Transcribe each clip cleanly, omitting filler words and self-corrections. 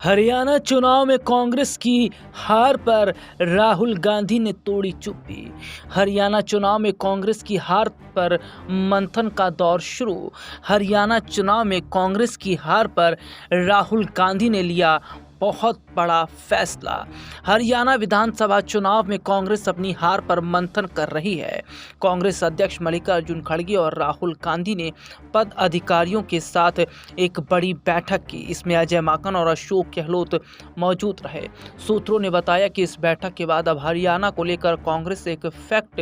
हरियाणा चुनाव में कांग्रेस की हार पर राहुल गांधी ने तोड़ी चुप्पी। हरियाणा चुनाव में कांग्रेस की हार पर मंथन का दौर शुरू। हरियाणा चुनाव में कांग्रेस की हार पर राहुल गांधी ने लिया बहुत बड़ा फैसला। हरियाणा विधानसभा चुनाव में कांग्रेस अपनी हार पर मंथन कर रही है। कांग्रेस अध्यक्ष मल्लिकार्जुन खड़गे और राहुल गांधी ने पद अधिकारियों के साथ एक बड़ी बैठक की। इसमें अजय माकन और अशोक गहलोत मौजूद रहे। सूत्रों ने बताया कि इस बैठक के बाद अब हरियाणा को लेकर कांग्रेस एक फैक्ट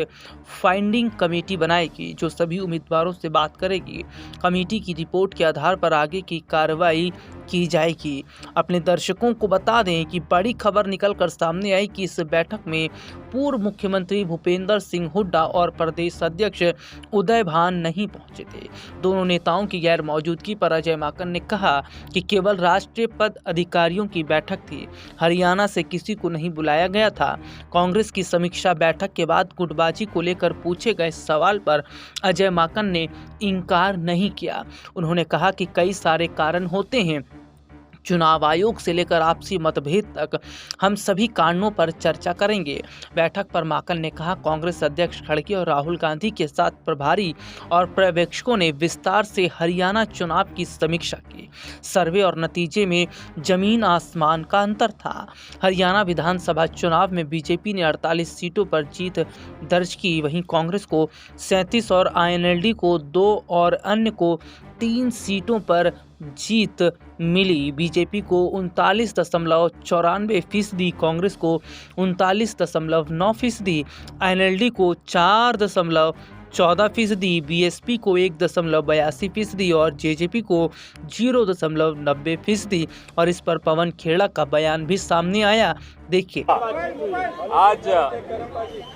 फाइंडिंग कमेटी बनाएगी, जो सभी उम्मीदवारों से बात करेगी। कमेटी की रिपोर्ट के आधार पर आगे की कार्रवाई की जाएगी। अपने दर्शकों को बता दें कि बड़ी खबर निकलकर सामने आई कि इस बैठक में पूर्व मुख्यमंत्री भूपेंद्र सिंह हुड्डा और प्रदेश अध्यक्ष उदय भान नहीं पहुंचे थे। दोनों नेताओं की गैर मौजूदगी पर अजय माकन ने कहा कि केवल राष्ट्रीय पद अधिकारियों की बैठक थी, हरियाणा से किसी को नहीं बुलाया गया था। कांग्रेस की समीक्षा बैठक के बाद गुटबाजी को लेकर पूछे गए सवाल पर अजय माकन ने इनकार नहीं किया। उन्होंने कहा कि कई सारे कारण होते हैं, चुनाव आयोग से लेकर आपसी मतभेद तक हम सभी कारणों पर चर्चा करेंगे। बैठक पर माकन ने कहा, कांग्रेस अध्यक्ष खड़गे और राहुल गांधी के साथ प्रभारी और पर्यवेक्षकों ने विस्तार से हरियाणा चुनाव की समीक्षा की। सर्वे और नतीजे में जमीन आसमान का अंतर था। हरियाणा विधानसभा चुनाव में बीजेपी ने 48 सीटों पर जीत दर्ज की, वहीं कांग्रेस को 37 और आईएनएलडी को 2 और अन्य को 3 सीटों पर जीत मिली। बीजेपी को 39.94%, कांग्रेस को 39.9%, आईएनएलडी को 4.14%, बीएसपी को 1.82% और जेजेपी को 0.90%। और इस पर पवन खेड़ा का बयान भी सामने आया। देखिए। आज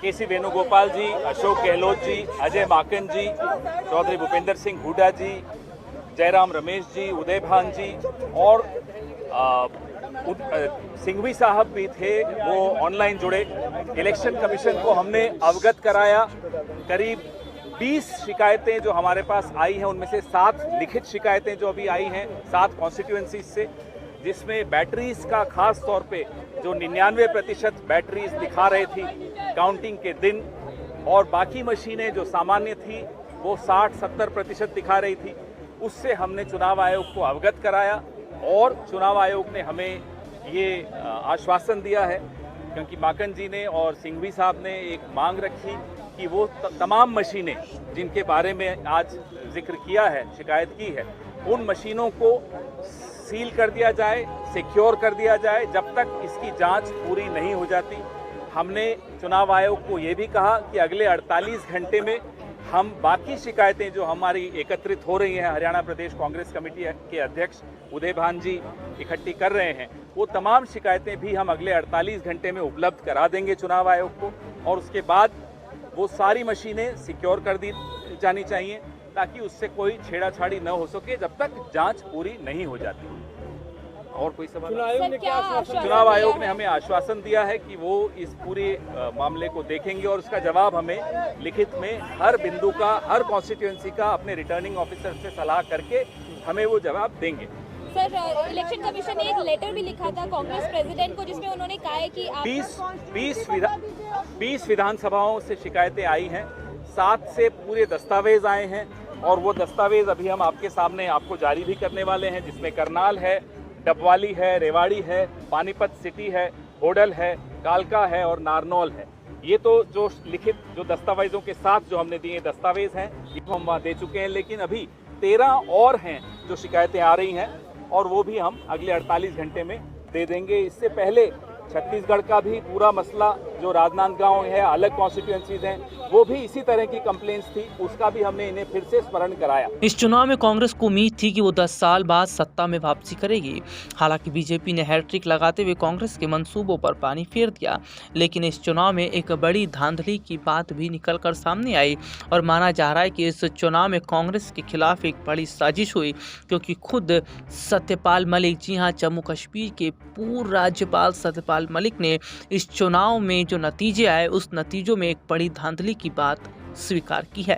केसी वेणुगोपाल जी, अशोक गहलोत जी, अजय माकन जी, चौधरी भूपेंद्र सिंह हुड्डा जी, जयराम रमेश जी, उदय भान जी और सिंघवी साहब भी थे, वो ऑनलाइन जुड़े। इलेक्शन कमीशन को हमने अवगत कराया। करीब 20 शिकायतें जो हमारे पास आई हैं, उनमें से 7 लिखित शिकायतें जो अभी आई हैं 7 कॉन्स्टिट्यूएंसीज से, जिसमें बैटरीज का खास तौर पे जो 99% बैटरीज दिखा रही थी काउंटिंग के दिन, और बाकी मशीनें जो सामान्य थी वो 60-70% दिखा रही थी। उससे हमने चुनाव आयोग को अवगत कराया और चुनाव आयोग ने हमें ये आश्वासन दिया है, क्योंकि माकन जी ने और सिंघवी साहब ने एक मांग रखी कि वो तमाम मशीनें जिनके बारे में आज जिक्र किया है, शिकायत की है, उन मशीनों को सील कर दिया जाए, सिक्योर कर दिया जाए, जब तक इसकी जांच पूरी नहीं हो जाती। हमने चुनाव आयोग को ये भी कहा कि अगले 48 घंटे में हम बाकी शिकायतें जो हमारी एकत्रित हो रही हैं, हरियाणा प्रदेश कांग्रेस कमेटी के अध्यक्ष उदय भान जी इकट्ठी कर रहे हैं, वो तमाम शिकायतें भी हम अगले 48 घंटे में उपलब्ध करा देंगे चुनाव आयोग को। और उसके बाद वो सारी मशीनें सिक्योर कर दी जानी चाहिए, ताकि उससे कोई छेड़ाछाड़ी न हो सके जब तक जांच पूरी नहीं हो जाती। और कोई सवाल? चुनाव आयोग ने हमें आश्वासन दिया है कि वो इस पूरे मामले को देखेंगे और उसका जवाब हमें लिखित में हर बिंदु का, हर कॉन्स्टिट्यूएंसी का अपने रिटर्निंग ऑफिसर से सलाह करके हमें वो जवाब देंगे। सर, इलेक्शन कमीशन ने एक लेटर भी लिखा था कांग्रेस प्रेसिडेंट को, जिसमें उन्होंने कहा है कि 20 विधानसभाओं से शिकायतें आई हैं, 7 से पूरे दस्तावेज आए हैं, और वो दस्तावेज अभी हम आपके सामने आपको जारी भी करने वाले हैं, जिसमें करनाल है, डबवाली है, रेवाड़ी है, पानीपत सिटी है, होडल है, कालका है और नारनौल है। ये तो जो लिखित जो दस्तावेजों के साथ जो हमने दिए दस्तावेज हैं, ये हम वहाँ दे चुके हैं, लेकिन अभी 13 और हैं जो शिकायतें आ रही हैं, और वो भी हम अगले 48 घंटे में दे देंगे। इससे पहले छत्तीसगढ़ का भी पूरा मसला जो राजनांदगांव है, अलग कॉन्स्टिट्यूएंसीज हैं, वो भी इसी तरह की कंप्लेंट्स थी, उसका भी हमने इन्हें फिर से स्मरण कराया। इस चुनाव में कांग्रेस को उम्मीद थी कि वो 10 साल बाद सत्ता में वापसी करेगी। हालांकि बीजेपी ने हैट्रिक लगाते हुए कांग्रेस के मंसूबों पर पानी फेर दिया, लेकिन इस चुनाव में एक बड़ी धांधली की बात भी निकलकर सामने आई और माना जा रहा है कि इस चुनाव में कांग्रेस के खिलाफ एक बड़ी साजिश हुई, क्योंकि खुद सत्यपाल मलिक, जी हाँ, जम्मू कश्मीर के पूर्व राज्यपाल सत्यपाल मलिक ने इस चुनाव में जो नतीजे आए, उस नतीजों में एक बड़ी धांधली की बात स्वीकार की है।